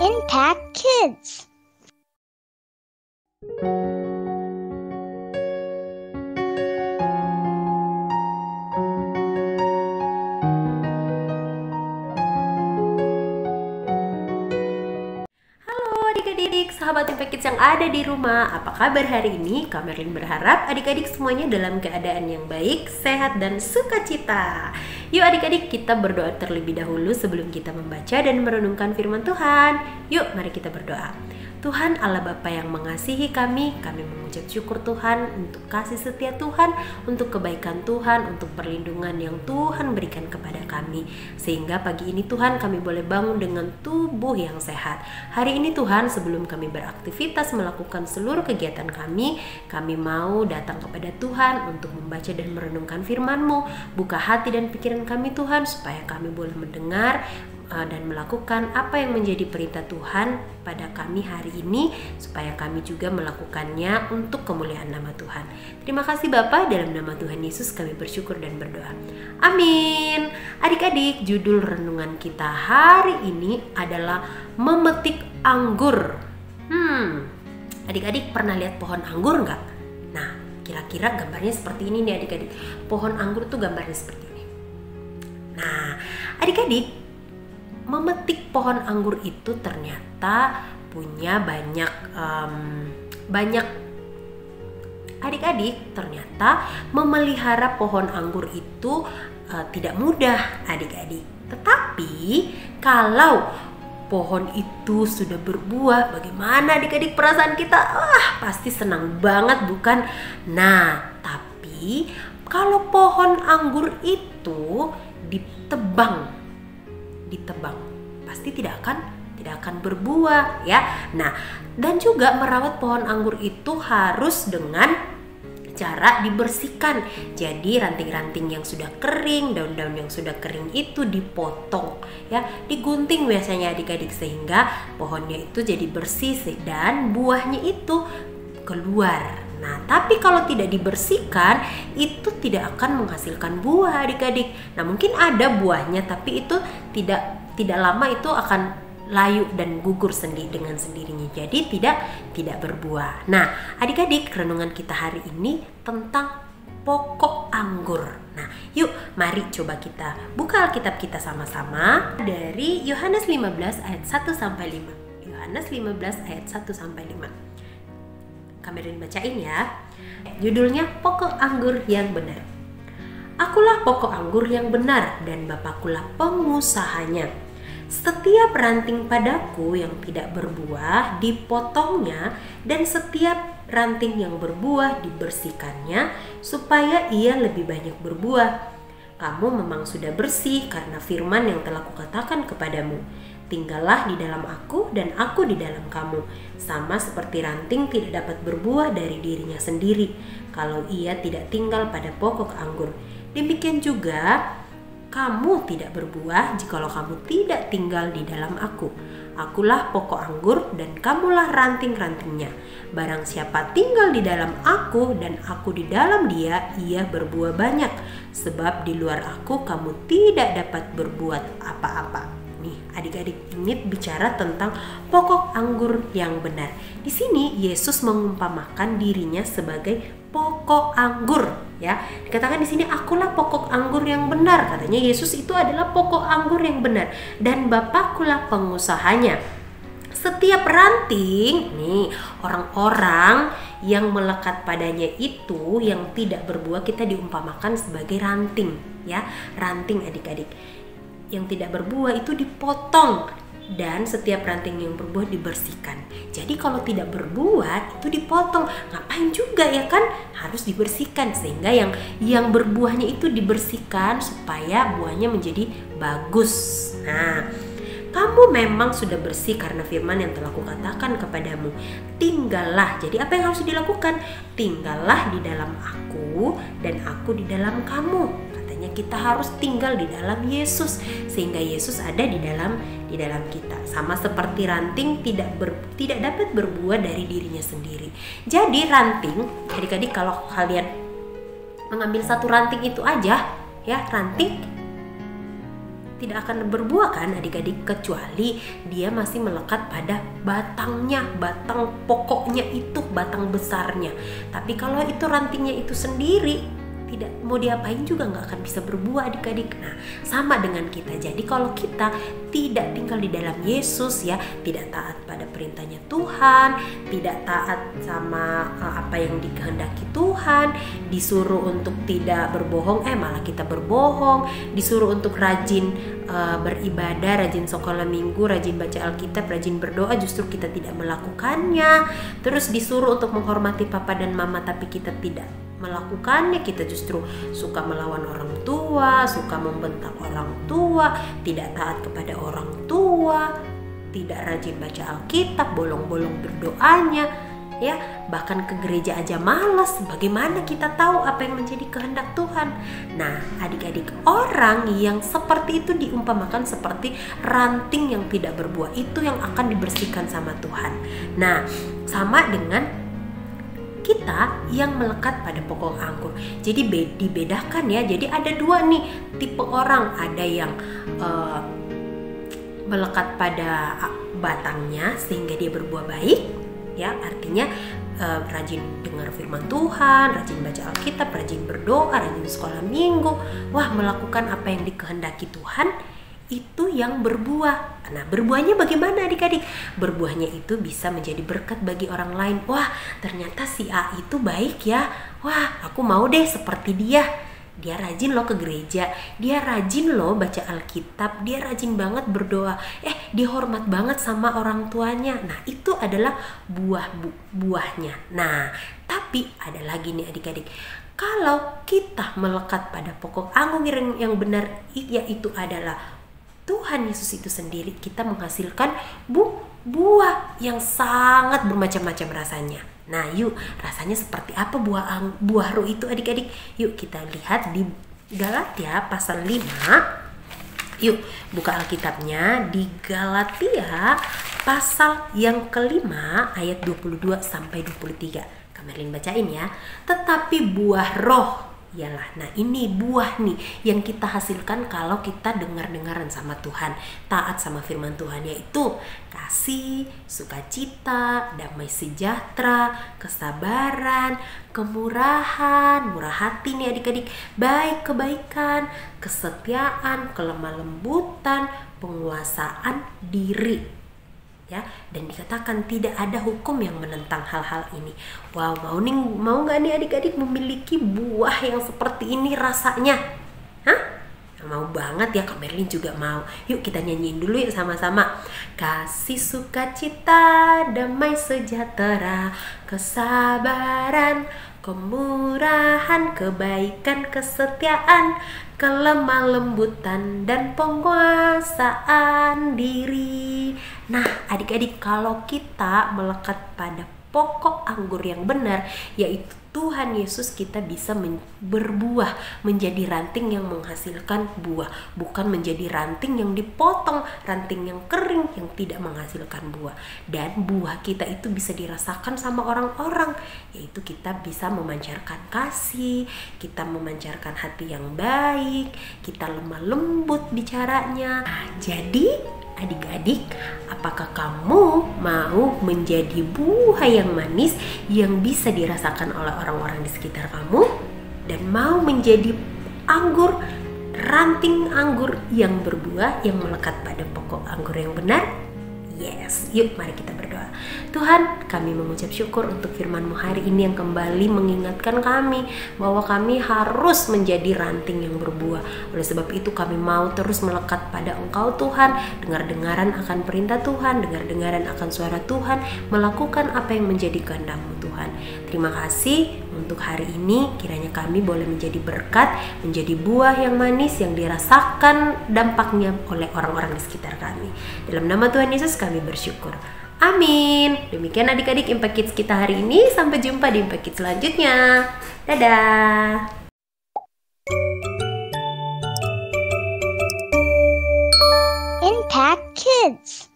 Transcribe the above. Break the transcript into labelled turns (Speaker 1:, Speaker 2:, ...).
Speaker 1: Impact Kids.
Speaker 2: Adik-adik, sahabat Impact Kids yang ada di rumah, apa kabar hari ini? Kak Merlin berharap adik-adik semuanya dalam keadaan yang baik, sehat, dan sukacita. Yuk adik-adik, kita berdoa terlebih dahulu sebelum kita membaca dan merenungkan firman Tuhan. Yuk, mari kita berdoa. Tuhan Allah Bapa yang mengasihi kami mengucap syukur Tuhan untuk kasih setia Tuhan, untuk kebaikan Tuhan, untuk perlindungan yang Tuhan berikan kepada kami. Sehingga pagi ini Tuhan kami boleh bangun dengan tubuh yang sehat. Hari ini Tuhan sebelum kami beraktivitas melakukan seluruh kegiatan kami mau datang kepada Tuhan untuk membaca dan merenungkan firman-Mu. Buka hati dan pikiran kami Tuhan supaya kami boleh mendengar dan melakukan apa yang menjadi perintah Tuhan pada kami hari ini, supaya kami juga melakukannya untuk kemuliaan nama Tuhan. Terima kasih Bapa, dalam nama Tuhan Yesus kami bersyukur dan berdoa. Amin. Adik-adik, judul renungan kita hari ini adalah memetik anggur. Adik-adik pernah lihat pohon anggur nggak? Nah, kira-kira gambarnya seperti ini nih adik-adik. Pohon anggur tuh gambarnya seperti ini. Nah, adik-adik, memetik pohon anggur itu ternyata punya banyak adik-adik, ternyata memelihara pohon anggur itu tidak mudah adik-adik. Tetapi kalau pohon itu sudah berbuah, bagaimana adik-adik perasaan kita? Pasti senang banget bukan? Nah, tapi kalau pohon anggur itu ditebang pasti tidak akan berbuah ya. Nah, dan juga merawat pohon anggur itu harus dengan cara dibersihkan. Jadi ranting-ranting yang sudah kering, daun-daun yang sudah kering itu dipotong ya, digunting biasanya adik-adik, sehingga pohonnya itu jadi bersih dan buahnya itu keluar. Nah, tapi kalau tidak dibersihkan itu tidak akan menghasilkan buah adik-adik. Nah, mungkin ada buahnya tapi itu tidak lama itu akan layu dan gugur dengan sendirinya. Jadi tidak berbuah. Nah, adik-adik, renungan kita hari ini tentang pokok anggur. Nah, yuk mari coba kita buka Alkitab kita sama-sama dari Yohanes 15 ayat 1 sampai 5. Yohanes 15 ayat 1 sampai 5. Kamerin bacain ya. Judulnya Pokok Anggur yang Benar. Akulah pokok anggur yang benar dan Bapakulah pengusahanya. Setiap ranting padaku yang tidak berbuah dipotongnya, dan setiap ranting yang berbuah dibersihkannya supaya ia lebih banyak berbuah. Kamu memang sudah bersih karena firman yang telah kukatakan kepadamu. Tinggallah di dalam aku dan aku di dalam kamu. Sama seperti ranting tidak dapat berbuah dari dirinya sendiri kalau ia tidak tinggal pada pokok anggur. Demikian juga kamu tidak berbuah jikalau kamu tidak tinggal di dalam aku. Akulah pokok anggur dan kamulah ranting-rantingnya. Barang siapa tinggal di dalam aku dan aku di dalam dia, ia berbuah banyak. Sebab di luar aku kamu tidak dapat berbuat apa-apa. Nih, adik-adik, ini bicara tentang pokok anggur yang benar. Di sini Yesus mengumpamakan dirinya sebagai pokok anggur, ya. Dikatakan di sini, akulah pokok anggur yang benar. Katanya Yesus itu adalah pokok anggur yang benar dan Bapakulah pengusahanya. Setiap ranting, nih, orang-orang yang melekat padanya itu yang tidak berbuah kita diumpamakan sebagai ranting, ya. Ranting adik-adik yang tidak berbuah itu dipotong dan setiap ranting yang berbuah dibersihkan. Jadi kalau tidak berbuah itu dipotong. Ngapain juga ya kan? Harus dibersihkan sehingga yang berbuahnya itu dibersihkan supaya buahnya menjadi bagus. Nah, kamu memang sudah bersih karena firman yang telah kukatakan kepadamu. Tinggallah. Jadi apa yang harus dilakukan? Tinggallah di dalam aku dan aku di dalam kamu. Kita harus tinggal di dalam Yesus sehingga Yesus ada di dalam kita. Sama seperti ranting tidak dapat berbuah dari dirinya sendiri. Jadi ranting, adik-adik, kalau kalian mengambil satu ranting itu aja, ya, ranting tidak akan berbuah kan adik-adik, kecuali dia masih melekat pada batangnya, batang pokoknya itu, batang besarnya. Tapi kalau itu rantingnya itu sendiri, tidak mau diapain juga nggak akan bisa berbuah adik-adik. Nah, sama dengan kita. Jadi kalau kita tidak tinggal di dalam Yesus ya, tidak taat pada perintahnya Tuhan, tidak taat sama apa yang dikehendaki Tuhan, disuruh untuk tidak berbohong, malah kita berbohong, disuruh untuk rajin beribadah, rajin sekolah minggu, rajin baca Alkitab, rajin berdoa, justru kita tidak melakukannya. Terus disuruh untuk menghormati papa dan mama, tapi kita tidak melakukannya. Kita justru suka melawan orang tua, suka membentak orang tua, tidak taat kepada orang tua, tidak rajin baca Alkitab, bolong-bolong berdoanya, ya, bahkan ke gereja aja malas. Bagaimana kita tahu apa yang menjadi kehendak Tuhan? Nah, adik-adik, orang yang seperti itu diumpamakan seperti ranting yang tidak berbuah, itu yang akan dibersihkan sama Tuhan. Nah, sama dengan kita yang melekat pada pokok anggur. Jadi dibedakan ya. Jadi ada dua nih tipe orang. Ada yang melekat pada batangnya sehingga dia berbuah baik, ya, artinya rajin dengar firman Tuhan, rajin baca Alkitab, rajin berdoa, rajin sekolah minggu, melakukan apa yang dikehendaki Tuhan, itu yang berbuah. Nah, berbuahnya bagaimana adik-adik? Berbuahnya itu bisa menjadi berkat bagi orang lain. Wah, ternyata si A itu baik ya. Wah, aku mau deh seperti dia. Dia rajin loh ke gereja, dia rajin loh baca Alkitab, dia rajin banget berdoa. Dia hormat banget sama orang tuanya. Nah, itu adalah buahnya. Nah, tapi ada lagi nih adik-adik. Kalau kita melekat pada pokok anggur yang benar, yaitu adalah Tuhan Yesus itu sendiri, kita menghasilkan buah yang sangat bermacam-macam rasanya. Nah, yuk, rasanya seperti apa buah roh itu adik-adik? Yuk kita lihat di Galatia pasal 5. Yuk buka Alkitabnya di Galatia pasal yang kelima ayat 22 sampai 23. Kamerlin bacain ya. Tetapi buah roh ialah, nah ini buah nih yang kita hasilkan kalau kita dengar-dengaran sama Tuhan, taat sama firman Tuhan, yaitu kasih, sukacita, damai sejahtera, kesabaran, kemurahan, murah hati nih adik-adik, baik kebaikan, kesetiaan, kelemah lembutan, penguasaan diri. Ya, dan dikatakan tidak ada hukum yang menentang hal-hal ini. Wow, mau nggak nih adik-adik memiliki buah yang seperti ini rasanya? Hah? Mau banget ya, Kak Merlin juga mau. Yuk kita nyanyiin dulu yuk sama-sama. Kasih, sukacita, damai sejahtera, kesabaran, kemurahan, kebaikan, kesetiaan, kelemah lembutan, dan penguasaan diri. Nah, adik-adik, kalau kita melekat pada pokok anggur yang benar, yaitu Tuhan Yesus, kita bisa berbuah, menjadi ranting yang menghasilkan buah, bukan menjadi ranting yang dipotong, ranting yang kering yang tidak menghasilkan buah. Dan buah kita itu bisa dirasakan sama orang-orang, yaitu kita bisa memancarkan kasih, kita memancarkan hati yang baik, kita lemah lembut bicaranya. Nah, jadi adik-adik, apakah kamu mau menjadi buah yang manis yang bisa dirasakan oleh orang-orang di sekitar kamu, dan mau menjadi anggur, ranting anggur yang berbuah, yang melekat pada pokok anggur yang benar? Yes, yuk mari kita berdoa. Tuhan, kami mengucap syukur untuk firman-Mu hari ini yang kembali mengingatkan kami bahwa kami harus menjadi ranting yang berbuah. Oleh sebab itu kami mau terus melekat pada Engkau Tuhan, dengar-dengaran akan perintah Tuhan, dengar-dengaran akan suara Tuhan, melakukan apa yang menjadi kehendak-Mu Tuhan. Terima kasih untuk hari ini, kiranya kami boleh menjadi berkat, menjadi buah yang manis yang dirasakan dampaknya oleh orang-orang di sekitar kami. Dalam nama Tuhan Yesus kami bersyukur. Amin. Demikian adik-adik Impact Kids kita hari ini. Sampai jumpa di Impact Kids selanjutnya. Dadah.
Speaker 1: Impact Kids.